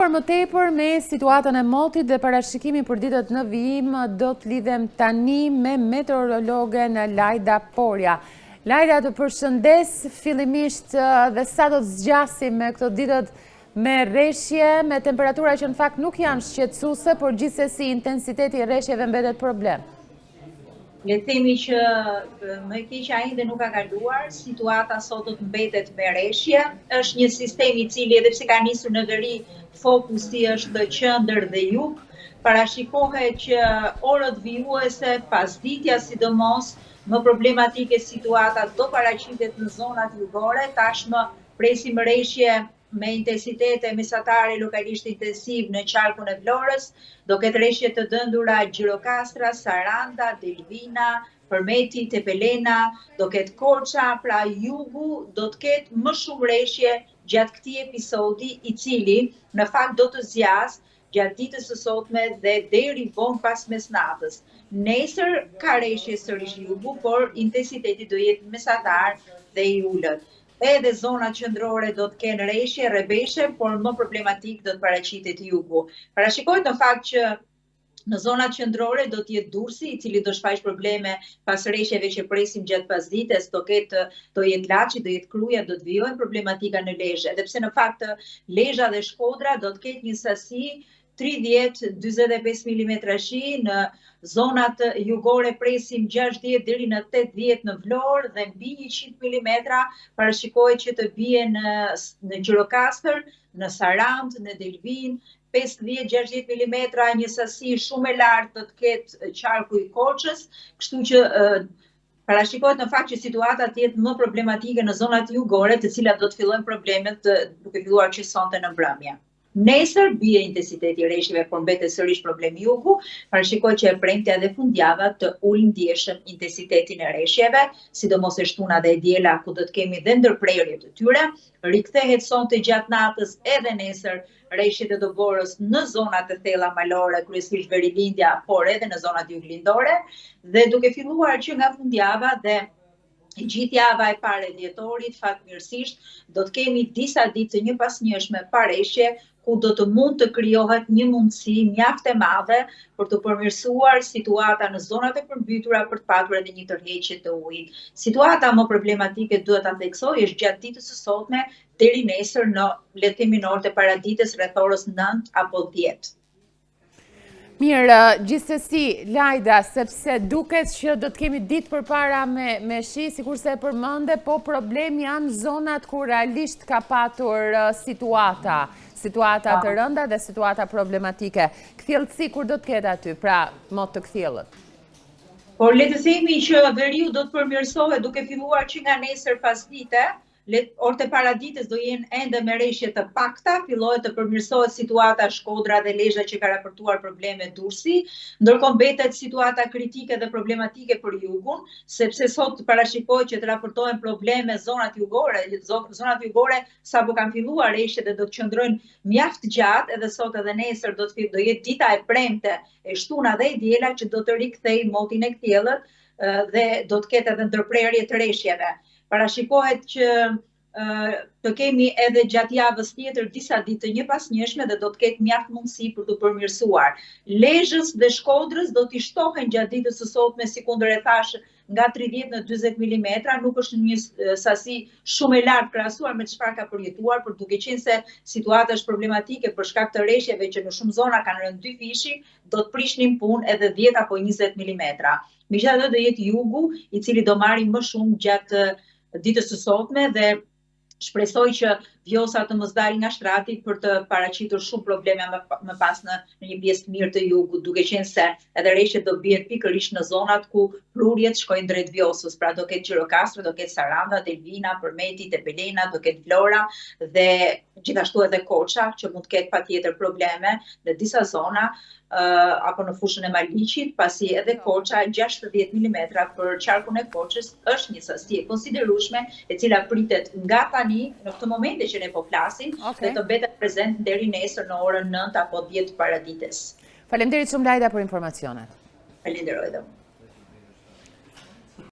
Më tepër me situatën e motit dhe parashikimi për ditët në vijim do të lidhem tani me meteorologen Lajda Porja. Lajda, të përshëndes fillimisht dhe sa do të zgjasim me këto ditët me rreshje, me temperatura që në fakt nuk janë shqetësuese, por gjithsesi intensiteti i rreshjeve mbetet problem. Le të themi që më keqja ende nuk ka kaluar, situata sot do të mbetet me rreshje. Është një sistem i cili edhe pse ka nisur në veri, fokusi është në qendër dhe jug. Parashikohet që orët vijuese, pasditja sidomos, më problematike situata do paraqitet në zonat jugore. Tashmë presim rreshje me intensitete mesatare lokalisht intensiv në qarkun e Vlorës, do ketë rreshje të dëndura Gjirokastra, Saranda, Delvina, Përmeti, Tepelena, do ketë Korça, pra jugu do të ketë më shumë rreshje gjatë këtij episodi, i cili në fakt do të zjas gjatë ditës së sotme dhe deri vonë pas mesnatës. Nesër ka rreshje sërish jugu, por intensiteti do jetë mesatar dhe i ulët. Edhe zonat qendrore do të kenë rreshje, rrebeshe, por më problematik do të paraqitet jugu. Parashikohet në fakt që në zonat qendrore do të jetë Durrësi, i cili do shfaq probleme pas rreshjeve që presim gjatë pasdites, do jetë Laçi, do jetë Kruja, do të vijojnë problematika në Lezhë, edhe pse në fakt Lezhë dhe Shkodra do të ketë një sasi 30-45 mm shi, në zonat jugore presim 60 deri në 80 në Vlorë dhe mbi 100 mm parashikohet që të bie në Gjirokastër, në Sarandë, në Delvinë, 50-60 mm, një sasi shumë e lartë do të ketë qarku i Korçës, kështu që parashikohet në fakt që situata të jetë më problematike në zonat jugore, të cilat do të fillojnë problemet duke filluar që sonte në mbrëmje. Nesër bie intensiteti i rreshjeve, por mbetet sërish problemi jugu. Parashikohet që e premtja dhe fundjava të ulë ndjeshëm intensitetin e rreshjeve, sidomos e shtuna dhe e diela, ku do të kemi dhe ndërprerje të tyre. Rikthehet sonte gjatë natës edhe nesër rreshjet e doborës në zonat e thella malore, kryesisht Verilindja, por edhe në zonat juglindore, dhe duke filluar që nga fundjava dhe gjithë java e parë e dhjetorit, fatmirësisht, do të kemi disa ditë të njëpasnjëshme pa rreshje, ku do të mund të krijohet një mundësi mjaft e madhe për të përmirësuar situata në zonat e përmbytura për të patur edhe një tërheqje të ujit. Situata më problematike duhet ta theksoj është gjatë ditës së sotme deri nesër në le të themi në orët e paradites rreth orës 9 apo 10. Mirë, gjithsesi, Lajda, sepse duket që do të kemi ditë përpara me shi, sikurse e përmende, po problemi janë zonat ku realisht ka patur situata të rënda dhe situata problematike. Kthjellësi kur do të ketë aty, pra mot të kthjellët? Por le të themi që veriu do të përmirësohet duke filluar që nga nesër pasdite, orët e paradites do jenë ende me rreshje të pakta, fillohet të përmirësohet situata Shkodra dhe Lezhë që ka raportuar probleme Durrësi, ndërkohë mbetet situata kritike dhe problematike për jugun, sepse sot parashikohet që të raportohen probleme zonat jugore. Zonat jugore sapo kanë filluar rreshjet dhe do të qëndrojnë mjaft gjatë, edhe sot edhe nesër do jetë dita e premte e shtuna dhe e diela që do të rikthejë motin e kthjellët dhe do të ketë edhe ndërprerje të rreshjeve. Parashikohet që të kemi edhe gjatë javës tjetër disa ditë të njëpasnjëshme dhe do të ketë mjaft mundësi për të përmirësuar. Lezhës dhe Shkodrës do t'i shtohen gjatë ditës së sotme, si kundër e thash, nga 30 në 40 mm, nuk është një sasi shumë e lartë krahasuar me çfarë ka përjetuar, por duke qenë se situata është problematike për shkak të rreshjeve që në shumë zona kanë rënë 2 fishi, do të prishnin punë edhe 10 apo 20 mm. Megjithatë do jetë jugu i cili do marrë më shumë gjatë ditës së sotme dhe shpresoj që vjosa të mos dalin nga shtrati për të paraqitur shumë probleme më pas në një pjesë të mirë të jugut, duke qenë se edhe rreshjet do bien pikërisht në zonat ku prurjet shkojnë drejt vjosës, pra do ketë Gjirokastër, do ketë Saranda, Delvina, Përmeti, Tepelena, do ketë Vlora dhe gjithashtu edhe Korça, që mund të ketë patjetër probleme në disa zona, apo në fushën e Maliqit, pasi edhe Korça 60 mm për qarkun e Korçës është një sasi e konsiderueshme e cila pritet nga tani në këtë momente që ne po flasim dhe të mbetet prezent deri nesër në orën 9 apo 10 paradites. Faleminderit shumë Lajda për informacionet. Falenderoj.